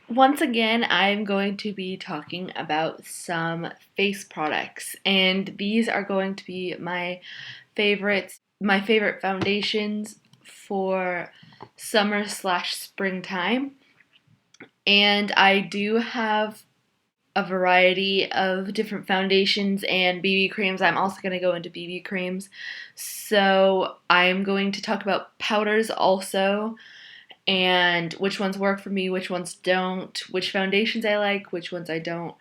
Once again, I'm going to be talking about some face products, and these are going to be my favorites, my favorite foundations for summer slash springtime. And I do have a variety of different foundations and BB creams. I'm also going to go into BB creams. So I'm going to talk about powders also, and which ones work for me, which ones don't, which foundations I like, which ones I don't.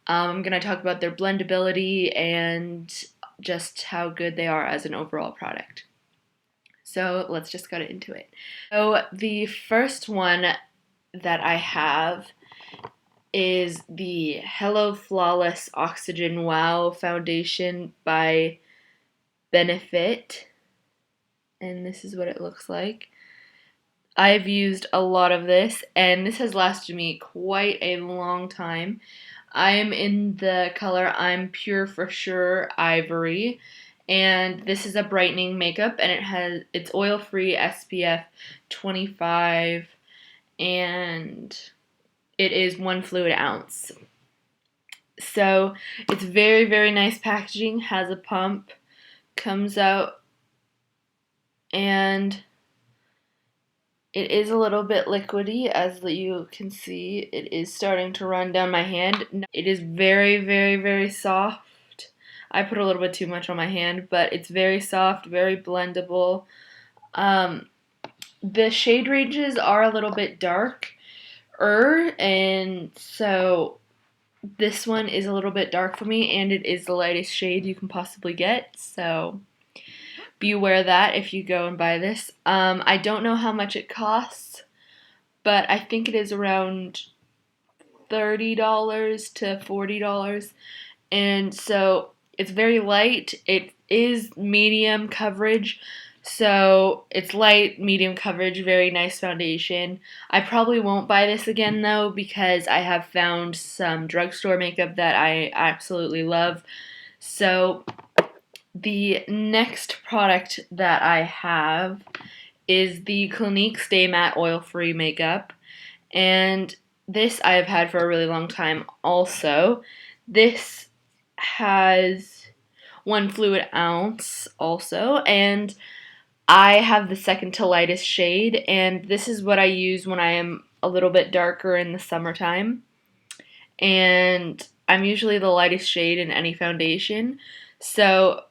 I'm going to talk about their blendability and just how good they are as an overall product. So let's just get into it. So the first one that I have is the Hello Flawless Oxygen Wow Foundation by Benefit. And this is what it looks like. I've used a lot of this, and this has lasted me quite a long time. I'm in the color I'm Pure For Sure Ivory, and this is a brightening makeup, and it's oil-free, SPF 25, and it is 1 fluid ounce. So it's very, very nice packaging, has a pump, comes out, and it is a little bit liquidy, as you can see. It is starting to run down my hand. It is very, very, very soft. I put a little bit too much on my hand, but it's very soft, very blendable. The shade ranges are a little bit darker, and so this one is a little bit dark for me, and it is the lightest shade you can possibly get, so be aware of that if you go and buy this. I don't know how much it costs, but I think it is around $30 to $40, and so it's very light. It is medium coverage, so it's light, medium coverage, very nice foundation. I probably won't buy this again though, because I have found some drugstore makeup that I absolutely love. So the next product that I have is the Clinique Stay Matte Oil-Free Makeup, and this I have had for a really long time also. This has 1 fluid ounce also, and I have the second to lightest shade, and this is what I use when I am a little bit darker in the summertime. And I'm usually the lightest shade in any foundation, so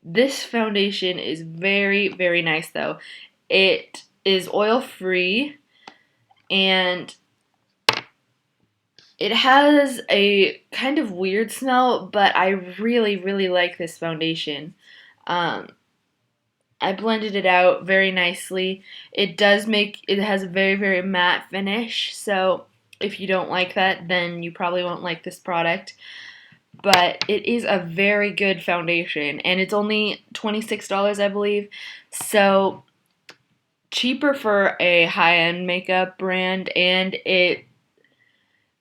this foundation is very, very nice though. It is oil free, and it has a kind of weird smell, but I really, really like this foundation. Um, I blended it out very nicely. It has a very, very matte finish, so if you don't like that, then you probably won't like this product. But it is a very good foundation, and it's only $26, I believe, so cheaper for a high-end makeup brand, and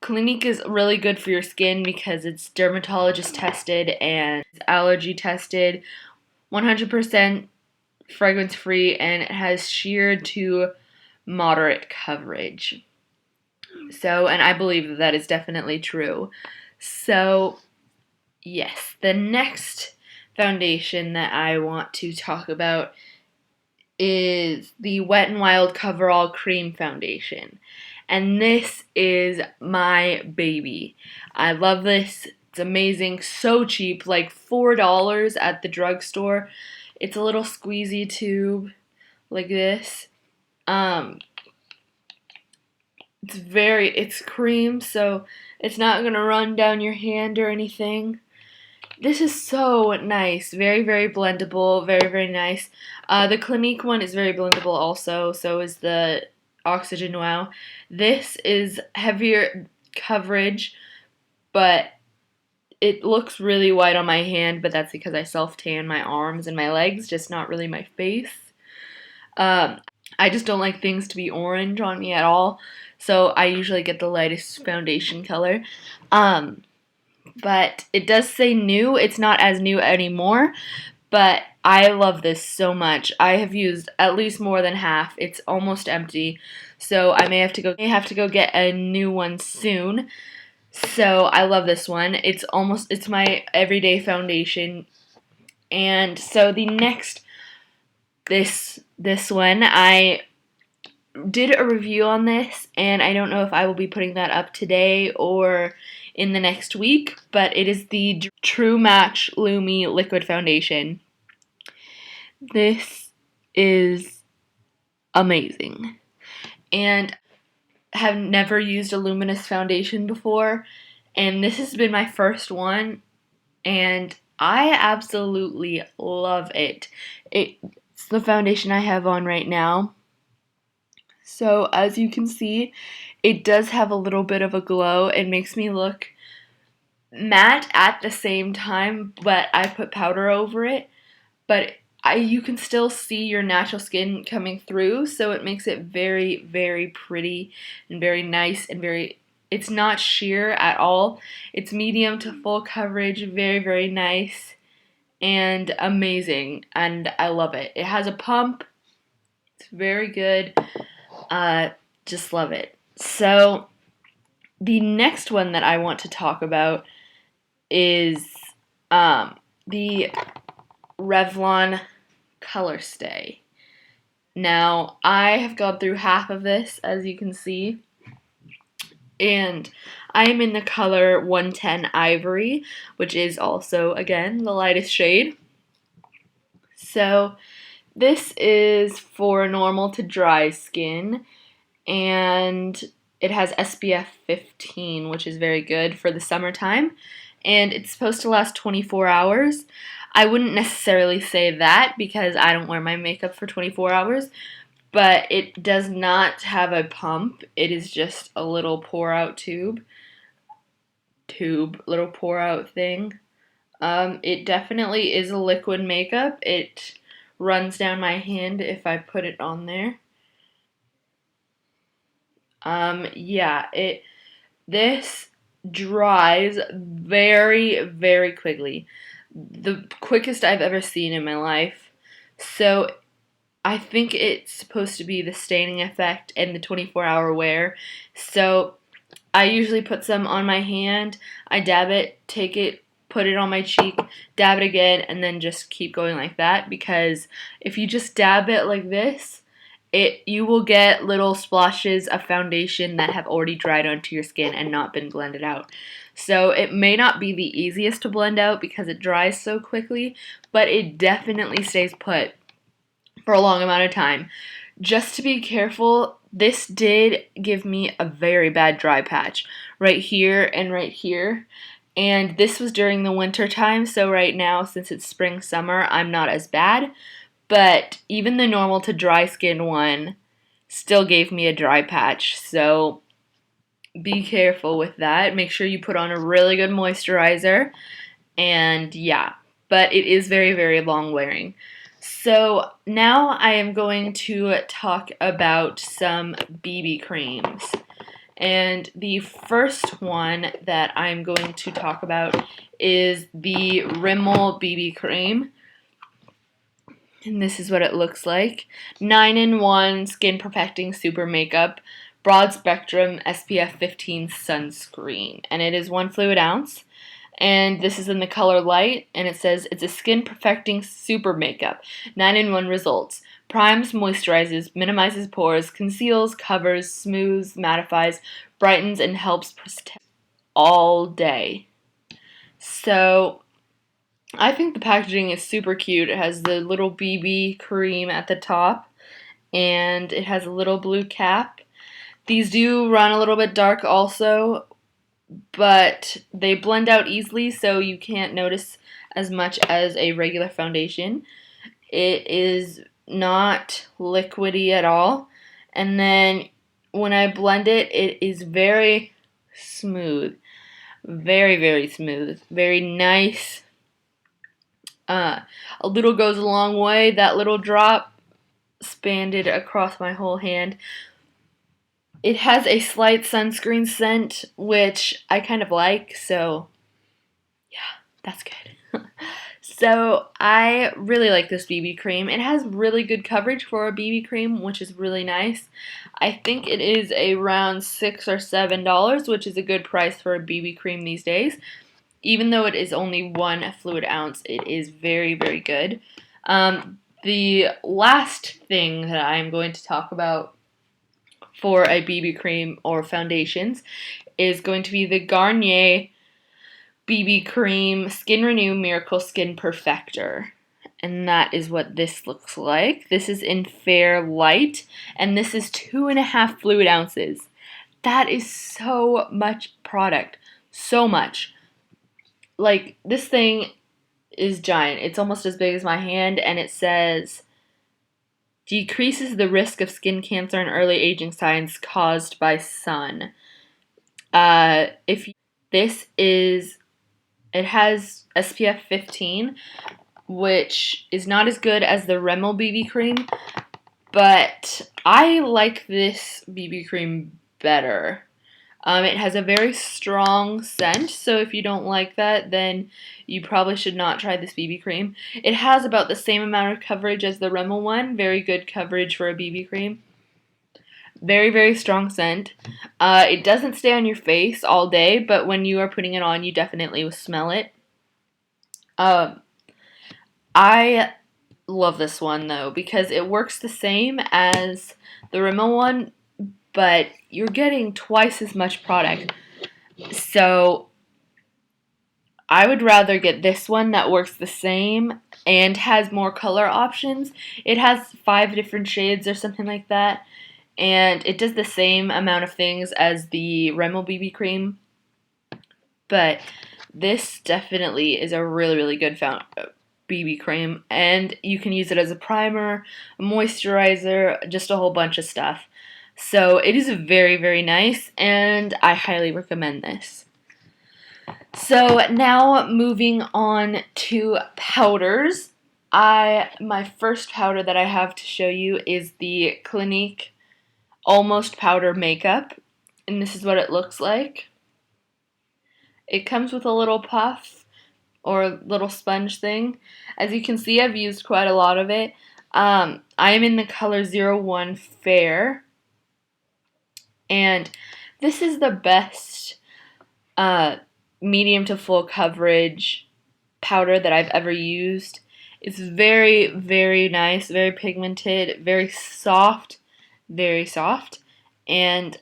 Clinique is really good for your skin because it's dermatologist tested and allergy tested, 100% fragrance free, and it has sheer to moderate coverage. So, and I believe that that is definitely true. So, yes, the next foundation that I want to talk about is the Wet n Wild Coverall Cream Foundation. And this is my baby. I love this. It's amazing. So cheap, like $4 at the drugstore. It's a little squeezy tube like this. It's cream, so it's not gonna run down your hand or anything. This is so nice. Very, very blendable. Very, very nice. The Clinique one is very blendable also. So is the Oxygen Wow. This is heavier coverage, but it looks really white on my hand, but that's because I self-tan my arms and my legs, just not really my face. I just don't like things to be orange on me at all, so I usually get the lightest foundation color. But it does say new. It's not as new anymore, but I love this so much. I have used at least more than half. It's almost empty. so I may have to go get a new one soon. So I love this one. It's my everyday foundation. And so this one, I did a review on this, and I don't know if I will be putting that up today or in the next week, but it is the True Match Lumi Liquid Foundation. This is amazing, and have never used a luminous foundation before, and this has been my first one, and I absolutely love it. It's the foundation I have on right now. So as you can see, it does have a little bit of a glow. It makes me look matte at the same time, but I put powder over it. But you can still see your natural skin coming through, so it makes it very, very pretty and very nice and it's not sheer at all. It's medium to full coverage, very, very nice and amazing, and I love it. It has a pump. It's very good. Just love it. So the next one that I want to talk about is the Revlon Color Stay. Now, I have gone through half of this, as you can see, and I am in the color 110 Ivory, which is also, again, the lightest shade. So this is for normal to dry skin, and it has SPF 15, which is very good for the summertime, and it's supposed to last 24 hours. I wouldn't necessarily say that because I don't wear my makeup for 24 hours, but it does not have a pump. It is just a little pour-out little pour-out thing. It definitely is a liquid makeup. It runs down my hand if I put it on there. This dries very, very quickly. The quickest I've ever seen in my life. So I think it's supposed to be the staining effect and the 24-hour wear. So I usually put some on my hand, I dab it, take it, put it on my cheek, dab it again, and then just keep going like that, because if you just dab it like this, you will get little splashes of foundation that have already dried onto your skin and not been blended out. So it may not be the easiest to blend out because it dries so quickly, but it definitely stays put for a long amount of time. Just to be careful, this did give me a very bad dry patch right here and right here. And this was during the winter time, so right now, since it's spring, summer, I'm not as bad. But even the normal to dry skin one still gave me a dry patch, so be careful with that. Make sure you put on a really good moisturizer, and yeah, but it is very, very long wearing. So now I am going to talk about some BB creams. And the first one that I'm going to talk about is the Rimmel BB cream. And this is what it looks like. 9-in-1 Skin Perfecting Super Makeup Broad Spectrum SPF 15 Sunscreen. And it is 1 fluid ounce. And this is in the color light. And it says it's a Skin Perfecting Super Makeup. 9-in-1 results. Primes, moisturizes, minimizes pores, conceals, covers, smooths, mattifies, brightens, and helps protect all day. So I think the packaging is super cute. It has the little BB cream at the top, and it has a little blue cap. These do run a little bit dark also, but they blend out easily, so you can't notice as much as a regular foundation. It is not liquidy at all, and then when I blend it, it is very smooth. Very, very smooth. Very nice. A little goes a long way. That little drop spanned across my whole hand. It has a slight sunscreen scent, which I kind of like, so yeah, that's good. So I really like this BB cream. It has really good coverage for a BB cream, which is really nice. I think it is around $6 or $7, which is a good price for a BB cream these days. Even though it is only 1 fluid ounce, it is very, very good. The last thing that I'm going to talk about for a BB cream or foundations is going to be the Garnier BB Cream Skin Renew Miracle Skin Perfector. And that is what this looks like. This is in Fair Light, and this is 2.5 fluid ounces. That is so much product. So much. Like, this thing is giant. It's almost as big as my hand, and it says, decreases the risk of skin cancer and early aging signs caused by sun. It has SPF 15, which is not as good as the Rimmel BB cream, but I like this BB cream better. It has a very strong scent, so if you don't like that, then you probably should not try this BB cream. It has about the same amount of coverage as the Rimmel one, very good coverage for a BB cream. Very, very strong scent. It doesn't stay on your face all day, but when you are putting it on, you definitely will smell it. I love this one, though, because it works the same as the Rimmel one, but you're getting twice as much product. So I would rather get this one that works the same and has more color options. It has 5 different shades or something like that, and it does the same amount of things as the Rimmel BB cream, but this definitely is a really, really good BB cream, and you can use it as a primer, a moisturizer, just a whole bunch of stuff. So it is very, very nice, and I highly recommend this. So now moving on to powders. My first powder that I have to show you is the Clinique Almost Powder Makeup, and this is what it looks like. It comes with a little puff or little sponge thing. As you can see, I've used quite a lot of it. I am in the color 01 Fair, and this is the best medium to full coverage powder that I've ever used. It's very, very nice, very pigmented, very soft, and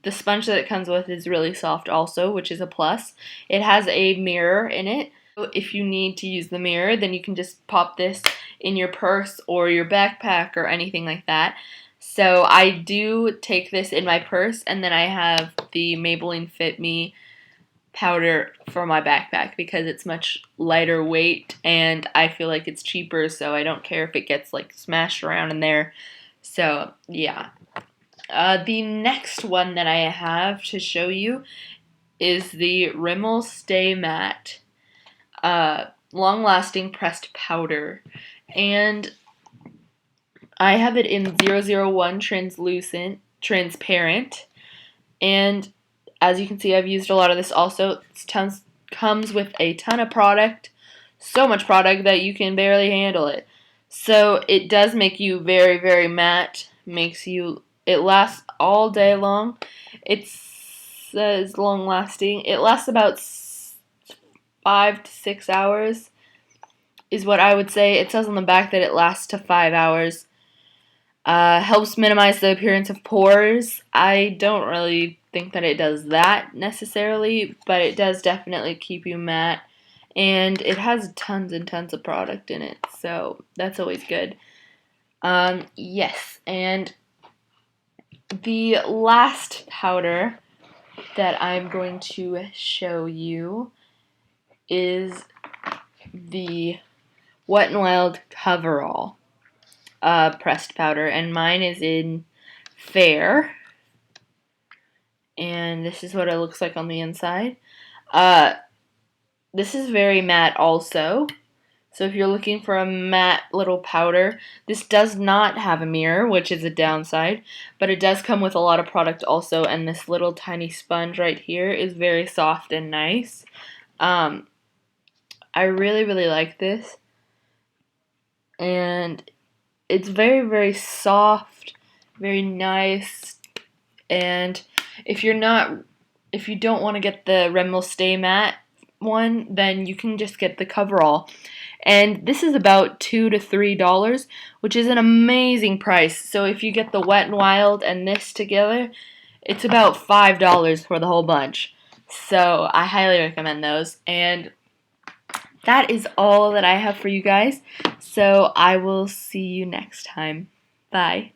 the sponge that it comes with is really soft also, which is a plus. It has a mirror in it. If you need to use the mirror, then you can just pop this in your purse or your backpack or anything like that. So I do take this in my purse, and then I have the Maybelline Fit Me powder for my backpack because it's much lighter weight and I feel like it's cheaper, so I don't care if it gets like smashed around in there. So yeah. The next one that I have to show you is the Rimmel Stay Matte long-lasting pressed powder, and I have it in 001 transparent, and as you can see, I've used a lot of this also. It comes with a ton of product, so much product that you can barely handle it. So it does make you very, very matte, it lasts all day long. It says long lasting. It lasts about 5 to 6 hours is what I would say. It says on the back that it lasts to 5 hours. Helps minimize the appearance of pores. I don't really think that it does that necessarily, but it does definitely keep you matte, and it has tons and tons of product in it, so that's always good. Yes, and the last powder that I'm going to show you is the Wet n Wild Coverall pressed powder, and mine is in Fair, and this is what it looks like on the inside. This is very matte also, so if you're looking for a matte little powder, this does not have a mirror, which is a downside, but it does come with a lot of product also, and this little tiny sponge right here is very soft and nice. I really like this, and it's very soft, very nice. And if you don't want to get the Rimmel Stay Matte one, then you can just get the coverall. And this is about $2 to $3, which is an amazing price. So if you get the Wet n Wild and this together, it's about $5 for the whole bunch. So I highly recommend those. And that is all that I have for you guys. So I will see you next time. Bye.